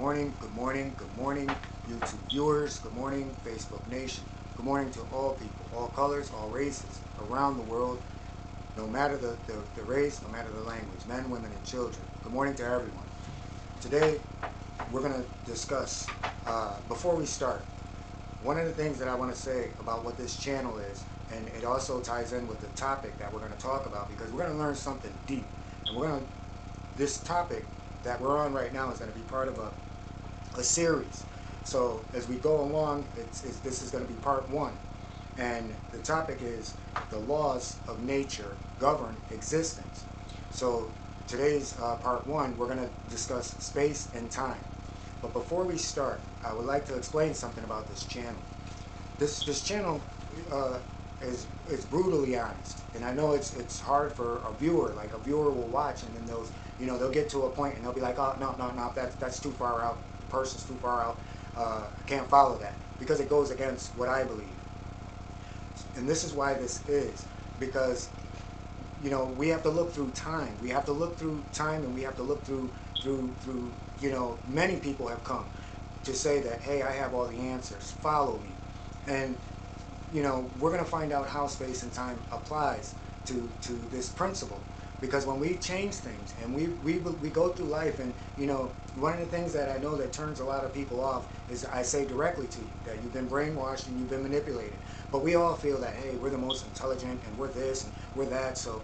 good morning, good morning, YouTube viewers, good morning, Facebook Nation. Good morning to all people, all colors, all races, around the world, no matter the race, no matter the language, men, women, and children. Good morning to everyone. Today, we're going to discuss, before we start, one of the things that I want to say about what this channel is, and it also ties in with the topic that we're going to talk about, because we're going to learn something deep. And this topic that we're on right now is going to be part of a series. So as we go along, this is going to be part one. And the topic is the laws of nature govern existence. So today's part one, we're going to discuss space and time. But before we start, I would like to explain something about this channel. This channel is brutally honest, and I know it's hard for a viewer. Like, a viewer will watch, and then they'll get to a point and they'll be like, oh, no, that's too far out. The person's too far out. I can't follow that, because it goes against what I believe. And this is why this is, because we have to look through time. We have to look through time, and we have to look through many people have come to say that, hey, I have all the answers, follow me. And we're going to find out how space and time applies to this principle, because when we change things and we go through life, and one of the things that I know that turns a lot of people off is I say directly to you that you've been brainwashed and you've been manipulated. But we all feel that, hey, we're the most intelligent and we're this and we're that, so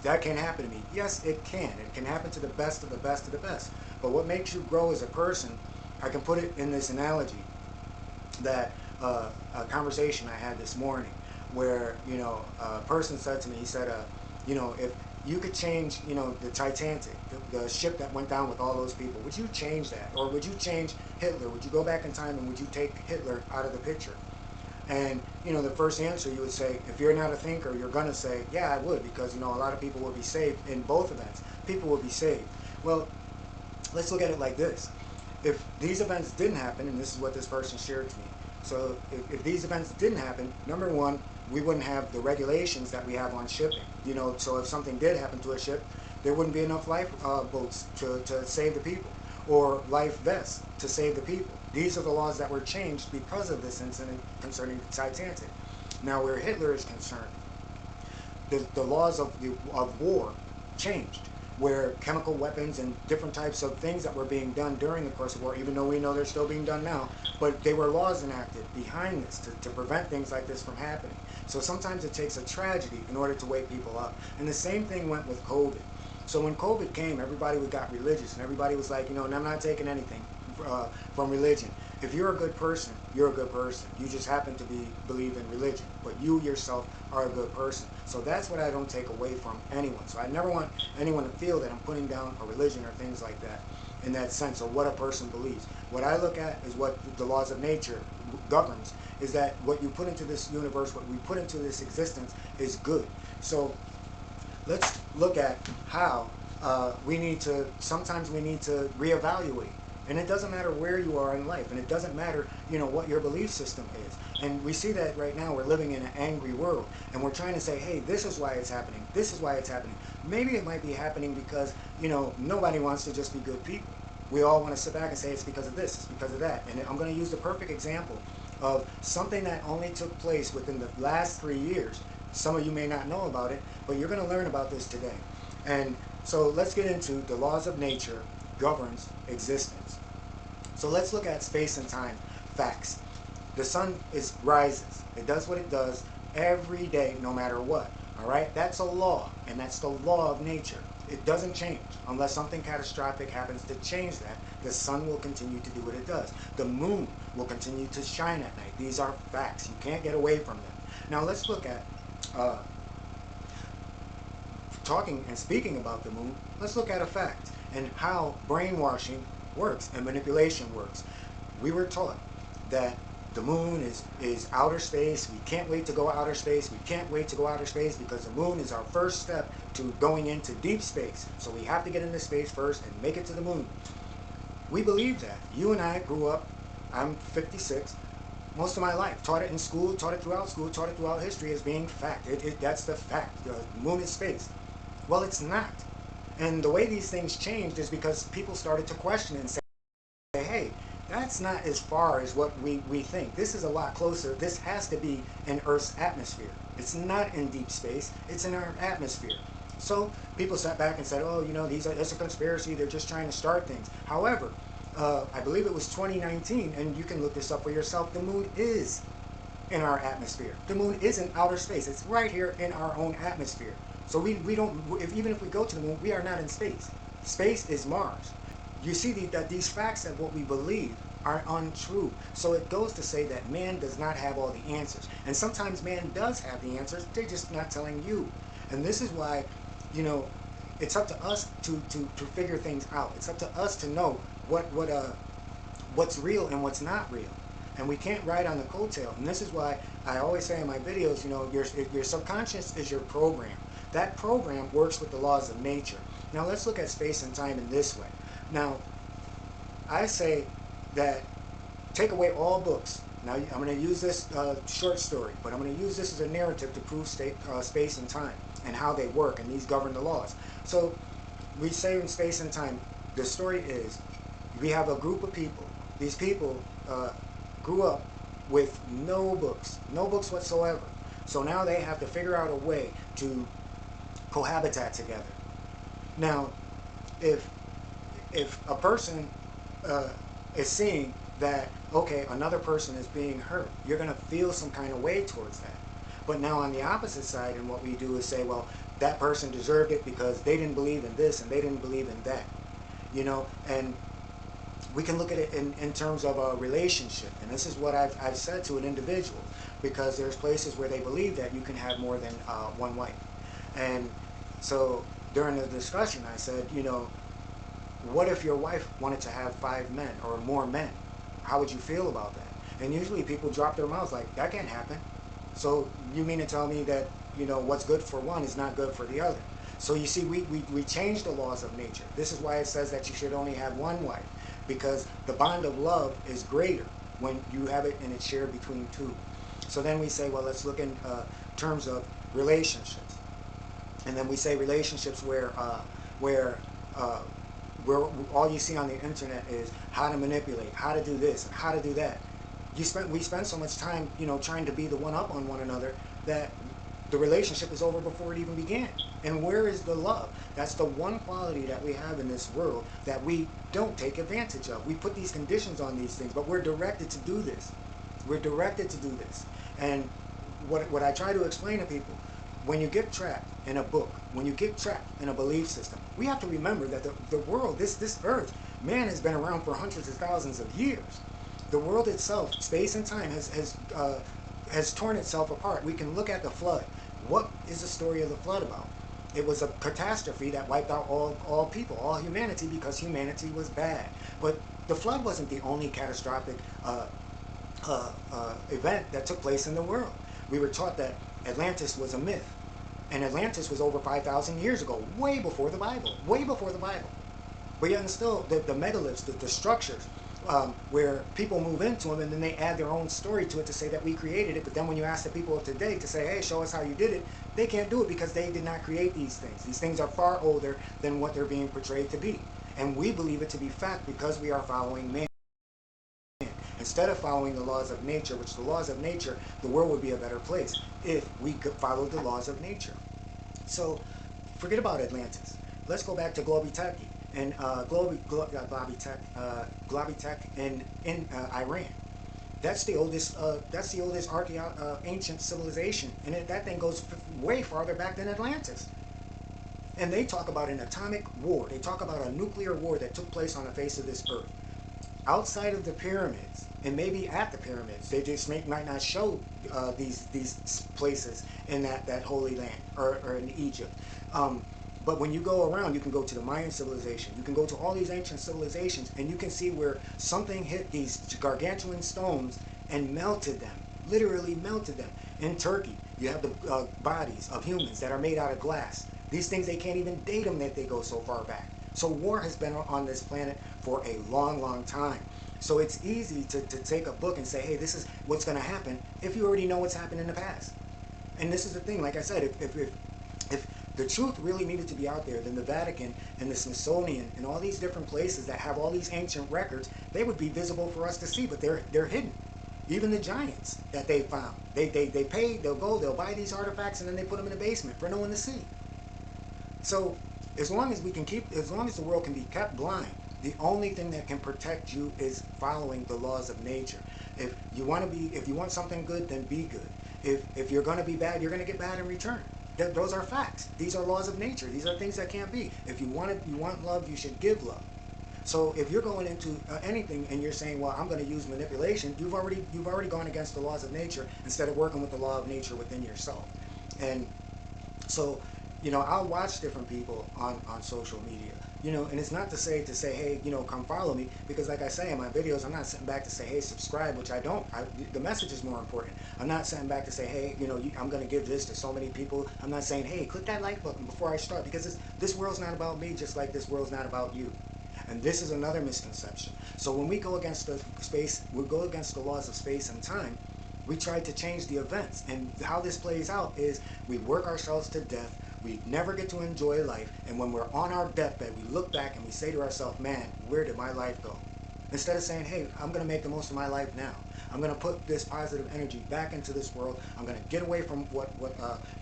that can happen to me. Yes, it can. It can happen to the best of the best of the best. But what makes you grow as a person, I can put it in this analogy that a conversation I had this morning, where a person said to me, he said, if you could change the Titanic, the ship that went down with all those people, would you change that? Or would you change Hitler? Would you go back in time and would you take Hitler out of the picture? And the first answer you would say, if you're not a thinker, you're gonna say, yeah, I would, because a lot of people will be saved in both events. People will be saved. Well, let's look at it like this. If these events didn't happen, and this is what this person shared to me, so if these events didn't happen, number one, we wouldn't have the regulations that we have on shipping. So if something did happen to a ship, there wouldn't be enough lifeboats to save the people, or life vests to save the people. These are the laws that were changed because of this incident concerning the Titanic. Now, where Hitler is concerned, the laws of war changed, where chemical weapons and different types of things that were being done during the course of war, even though we know they're still being done now, but they were laws enacted behind this to prevent things like this from happening. So sometimes it takes a tragedy in order to wake people up. And the same thing went with COVID. So when COVID came, everybody got religious, and everybody was like, I'm not taking anything from religion. If you're a good person, you're a good person. You just happen to believe in religion, but you yourself are a good person. So that's what I don't take away from anyone. So I never want anyone to feel that I'm putting down a religion or things like that in that sense, or what a person believes. What I look at is what the laws of nature governs, is that what you put into this universe, what we put into this existence, is good. So let's look at how sometimes we need to reevaluate. And it doesn't matter where you are in life, and it doesn't matter, what your belief system is. And we see that right now we're living in an angry world, and we're trying to say, hey, this is why it's happening. This is why it's happening. Maybe it might be happening because, nobody wants to just be good people. We all want to sit back and say it's because of this, it's because of that. And I'm going to use the perfect example of something that only took place within the last 3 years. Some of you may not know about it, but you're going to learn about this today. And so let's get into the laws of nature governs existence. So let's look at space and time facts. The sun rises. It does what it does every day, no matter what. All right? That's a law, and that's the law of nature. It doesn't change unless something catastrophic happens to change that. The sun will continue to do what it does. The moon will continue to shine at night. These are facts. You can't get away from them. Now let's look at talking and speaking about the moon. Let's look at a fact and how brainwashing works and manipulation works. We were taught that the moon is outer space. We can't wait to go outer space. We can't wait to go outer space because the moon is our first step to going into deep space. So we have to get into space first and make it to the moon. We believe that. You and I grew up, I'm 56, most of my life. Taught it in school, taught it throughout history as being fact. That's the fact. The moon is space. Well, it's not. And the way these things changed is because people started to question it and say, that's not as far as what we think. This is a lot closer. This has to be in Earth's atmosphere. It's not in deep space. It's in our atmosphere. So people sat back and said, oh, you know, it's a conspiracy. They're just trying to start things. However, I believe it was 2019, and you can look this up for yourself. The moon is in our atmosphere. The moon is in outer space. It's right here in our own atmosphere. So we don't, even if we go to the moon, we are not in space. Space is Mars. You see that these facts of what we believe are untrue. So it goes to say that man does not have all the answers. And sometimes man does have the answers. They're just not telling you. And this is why, you know, it's up to us to figure things out. It's up to us to know what's real and what's not real. And we can't ride on the coattail. And this is why I always say in my videos, you know, your subconscious is your program. That program works with the laws of nature. Now let's look at space and time in this way. Now, I say that take away all books. Now I'm going to use this short story, but I'm going to use this as a narrative to prove space and time and how they work, and these govern the laws. So we say in space and time, the story is we have a group of people. These people grew up with no books whatsoever. So now they have to figure out a way to cohabitat together. Now, if a person is seeing that, okay, another person is being hurt, you're going to feel some kind of way towards that. But now on the opposite side, and what we do is say, well, that person deserved it because they didn't believe in this and they didn't believe in that. You know, and we can look at it in terms of a relationship. And this is what I've said to an individual, because there's places where they believe that you can have more than one wife. And so during the discussion, I said, you know, what if your wife wanted to have 5 men or more men? How would you feel about that? And usually people drop their mouths like, that can't happen. So you mean to tell me that, you know, what's good for one is not good for the other? So you see, we change the laws of nature. This is why it says that you should only have one wife, because the bond of love is greater when you have it and it's shared between two. So then we say, well, let's look in terms of relationships. And then we say relationships where all you see on the internet is how to manipulate, how to do this, and how to do that. We spend so much time, you know, trying to be the one up on one another that the relationship is over before it even began. And where is the love? That's the one quality that we have in this world that we don't take advantage of. We put these conditions on these things, but we're directed to do this. We're directed to do this. And what I try to explain to people, when you get trapped in a book, when you get trapped in a belief system, we have to remember that the world, this earth, man has been around for hundreds of thousands of years. The world itself, space and time, has torn itself apart. We can look at the flood. What is the story of the flood about? It was a catastrophe that wiped out all people, all humanity, because humanity was bad. But the flood wasn't the only catastrophic event that took place in the world. We were taught that Atlantis was a myth. And Atlantis was over 5,000 years ago, way before the Bible, way before the Bible. But yet and still, the megaliths, the structures, where people move into them and then they add their own story to it to say that we created it. But then when you ask the people of today to say, hey, show us how you did it, they can't do it because they did not create these things. These things are far older than what they're being portrayed to be. And we believe it to be fact because we are following man. Instead of following the laws of nature, which the laws of nature, the world would be a better place if we could follow the laws of nature. So forget about Atlantis. Let's go back to Globitech and Globitech in Iran. That's the oldest ancient civilization, and that thing goes way farther back than Atlantis. And they talk about an atomic war. They talk about a nuclear war that took place on the face of this earth. Outside of the pyramids, and maybe at the pyramids, they just might not show these places in that holy land or in Egypt. But when you go around, you can go to the Mayan civilization. You can go to all these ancient civilizations, and you can see where something hit these gargantuan stones and melted them, literally melted them. In Turkey, you have the bodies of humans that are made out of glass. These things, they can't even date them that they go so far back. So war has been on this planet for a long, long time. So it's easy to take a book and say, hey, this is what's going to happen if you already know what's happened in the past. And this is the thing, like I said, if the truth really needed to be out there, then the Vatican and the Smithsonian and all these different places that have all these ancient records, they would be visible for us to see, but they're hidden. Even the giants that they found, they pay, they'll go, they'll buy these artifacts, and then they put them in the basement for no one to see. So as long as we can keep, as long as the world can be kept blind, the only thing that can protect you is following the laws of nature. If you want to be, if you want something good, then be good. If you're going to be bad, you're going to get bad in return. Those are facts. These are laws of nature. These are things that can't be. If you want love, you should give love. So if you're going into anything and you're saying, well, I'm going to use manipulation, you've already gone against the laws of nature instead of working with the law of nature within yourself. And so, you know, I'll watch different people on social media, you know, and it's not to say, hey, you know, come follow me, because like I say in my videos, I'm not sitting back to say, hey, subscribe, which I don't. The message is more important. I'm not sitting back to say, hey, you know, I'm going to give this to so many people. I'm not saying, hey, click that like button before I start, because this world's not about me, just like this world's not about you. And this is another misconception. So when we go against the space, we go against the laws of space and time, we try to change the events. And how this plays out is we work ourselves to death. We never get to enjoy life. And when we're on our deathbed, we look back and we say to ourselves, man, where did my life go? Instead of saying, hey, I'm going to make the most of my life now. I'm going to put this positive energy back into this world. I'm going to get away from what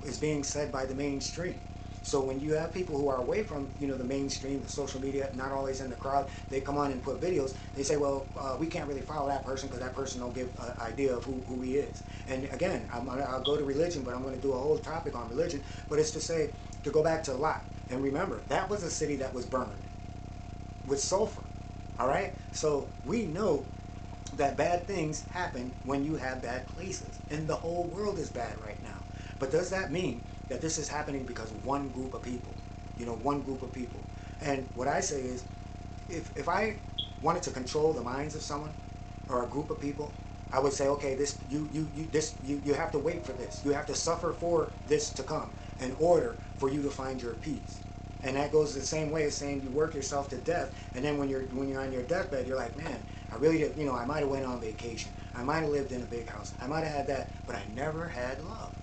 is being said by the mainstream. So when you have people who are away from, you know, the mainstream, the social media, not always in the crowd, they come on and put videos. They say, well, we can't really follow that person because that person don't give an idea of who he is. And again, I'll go to religion, but I'm going to do a whole topic on religion. But it's to say, to go back to Lot. And remember, that was a city that was burned with sulfur. All right? So we know that bad things happen when you have bad places. And the whole world is bad right now. But does that mean that this is happening because of one group of people? You know, one group of people. And what I say is, if I wanted to control the minds of someone or a group of people, I would say, okay, you have to wait for this. You have to suffer for this to come in order for you to find your peace. And that goes the same way as saying you work yourself to death, and then when you're on your deathbed, you're like, man, I really did, you know, I might have went on vacation, I might have lived in a big house, I might have had that, but I never had love.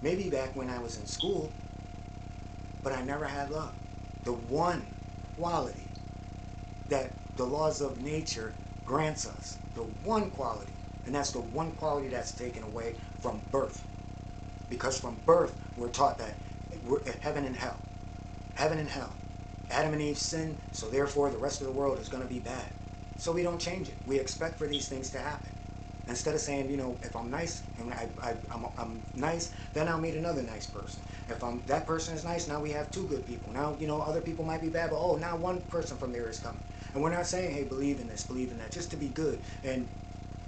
Maybe back when I was in school, but I never had love. The one quality that the laws of nature grants us, the one quality, and that's the one quality that's taken away from birth. Because from birth, we're taught that we're at heaven and hell. Heaven and hell. Adam and Eve sinned, so therefore the rest of the world is going to be bad. So we don't change it. We expect for these things to happen. Instead of saying, you know, if I'm nice and I'm nice, then I'll meet another nice person. If that person is nice, now we have two good people. Now, you know, other people might be bad, but oh, now one person from there is coming. And we're not saying, hey, believe in this, believe in that, just to be good. And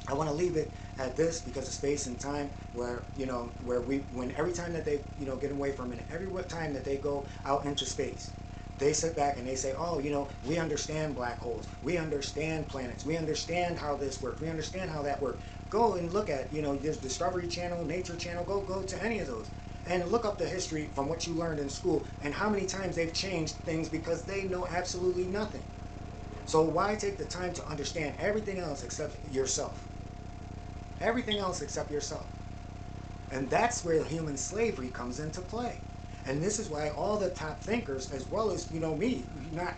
I want to leave it at this because of space and time, where, you know, when every time that they, you know, get away from it, every time that they go out into space, they sit back and they say, oh, you know, we understand black holes, we understand planets, we understand how this works, we understand how that works. Go and look at, you know, there's Discovery Channel, Nature Channel, go to any of those and look up the history from what you learned in school and how many times they've changed things because they know absolutely nothing. So why take the time to understand everything else except yourself? Everything else except yourself. And that's where human slavery comes into play. And this is why all the top thinkers, as well as, you know, me,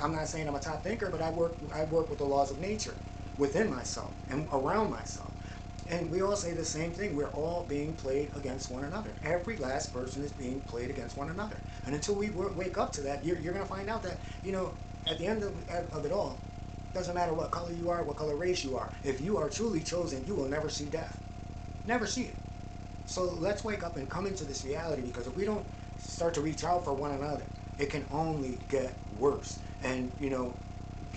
I'm not saying I'm a top thinker, but I work with the laws of nature within myself and around myself. And we all say the same thing. We're all being played against one another. Every last person is being played against one another. And until we wake up to that, you're going to find out that, you know, at the end of it all, doesn't matter what color you are, what color race you are. If you are truly chosen, you will never see death. Never see it. So let's wake up and come into this reality, because if we don't start to reach out for one another, it can only get worse. And, you know,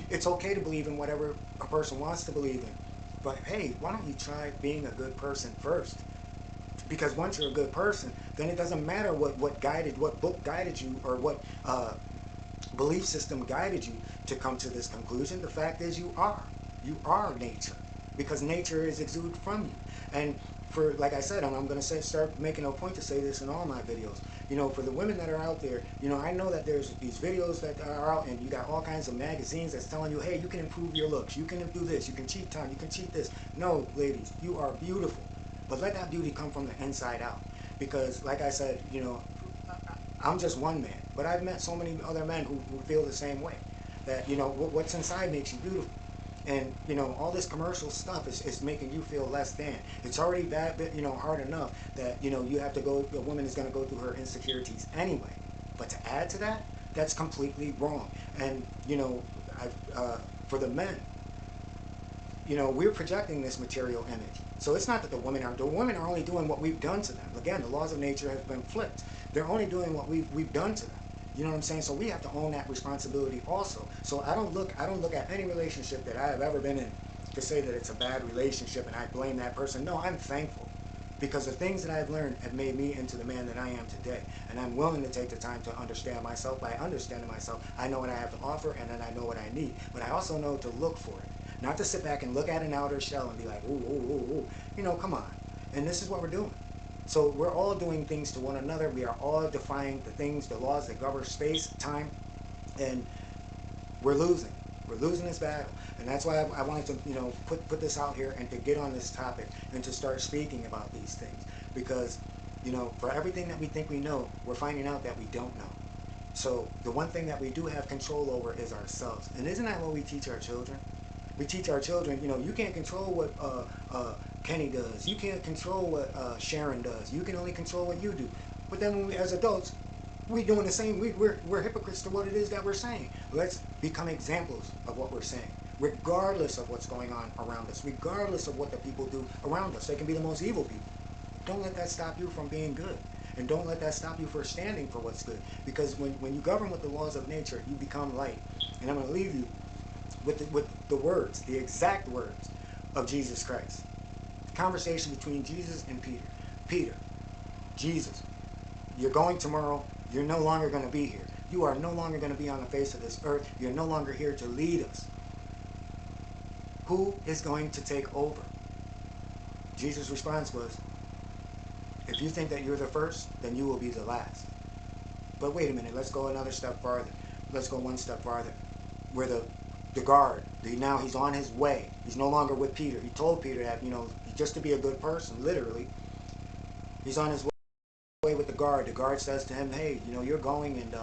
it's okay to believe in whatever a person wants to believe in. But hey, why don't you try being a good person first? Because once you're a good person, then it doesn't matter what book guided you, or what belief system guided you to come to this conclusion. The fact is you are nature, because nature is exuded from you. And for, like I said, I'm going to start making a point to say this in all my videos. You know, for the women that are out there, you know, I know that there's these videos that are out, and you got all kinds of magazines that's telling you, hey, you can improve your looks, you can do this, you can cheat time, you can cheat this. No, ladies, you are beautiful. But let that beauty come from the inside out. Because, like I said, you know, I'm just one man, But I've met so many other men who feel the same way. That, you know, what's inside makes you beautiful. And, you know, all this commercial stuff is making you feel less than. It's already that, you know, hard enough that, you know, you have to go, a woman is going to go through her insecurities anyway. But to add to that, that's completely wrong. And, you know, for the men, you know, we're projecting this material image. So it's not that the women are only doing what we've done to them. Again, the laws of nature have been flipped. They're only doing what we've done to them. You know what I'm saying? So we have to own that responsibility also. So I don't look at any relationship that I have ever been in to say that it's a bad relationship and I blame that person. No, I'm thankful, because the things that I've learned have made me into the man that I am today. And I'm willing to take the time to understand myself. By understanding myself, I know what I have to offer, and then I know what I need. But I also know to look for it. Not to sit back and look at an outer shell and be like, ooh, ooh, ooh, ooh. You know, come on. And this is what we're doing. So we're all doing things to one another. We are all defying the things, the laws that govern space, time, and we're losing. We're losing this battle. And that's why I wanted to, you know, put this out here and to get on this topic and to start speaking about these things. Because, you know, for everything that we think we know, we're finding out that we don't know. So the one thing that we do have control over is ourselves. And isn't that what we teach our children? We teach our children, you know, you can't control what Kenny does. You can't control what Sharon does. You can only control what you do. But then when we, as adults, we're doing the same. We're hypocrites to what it is that we're saying. Let's become examples of what we're saying, regardless of what's going on around us, regardless of what the people do around us. They can be the most evil people. Don't let that stop you from being good. And don't let that stop you from standing for what's good. Because when you govern with the laws of nature, you become light. And I'm going to leave you with the words, the exact words of Jesus Christ. The conversation between Jesus and Peter. Peter, Jesus, you're going tomorrow. You're no longer going to be here. You are no longer going to be on the face of this earth. You're no longer here to lead us. Who is going to take over? Jesus' response was, if you think that you're the first, then you will be the last. But wait a minute, let's go another step farther. Let's go one step farther. Where the guard, now he's on his way. He's no longer with Peter. He told Peter that, you know, just to be a good person, literally. He's on his way with the guard. The guard says to him, hey, you know, you're going and,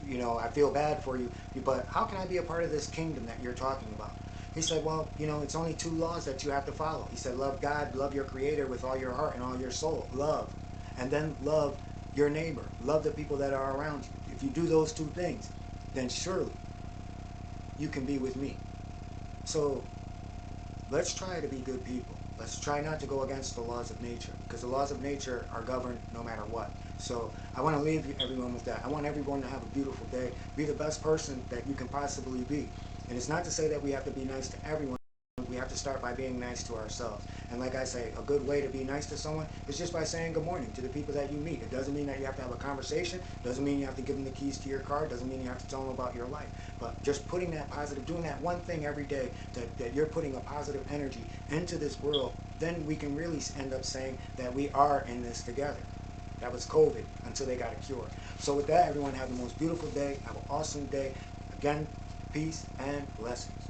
you know, I feel bad for you, but how can I be a part of this kingdom that you're talking about? He said, well, you know, it's only 2 laws that you have to follow. He said, love God, love your creator with all your heart and all your soul. Love. And then love your neighbor. Love the people that are around you. If you do those 2 things, then surely you can be with me. So let's try to be good people. Let's try not to go against the laws of nature, because the laws of nature are governed no matter what. So I want to leave everyone with that. I want everyone to have a beautiful day. Be the best person that you can possibly be. And it's not to say that we have to be nice to everyone. We have to start by being nice to ourselves. And like I say, a good way to be nice to someone is just by saying good morning to the people that you meet. It doesn't mean that you have to have a conversation. It doesn't mean you have to give them the keys to your car. It doesn't mean you have to tell them about your life. But just putting that positive, doing that one thing every day, that you're putting a positive energy into this world, then we can really end up saying that we are in this together. That was COVID until they got a cure. So with that, everyone have the most beautiful day. Have an awesome day. Again, peace and blessings.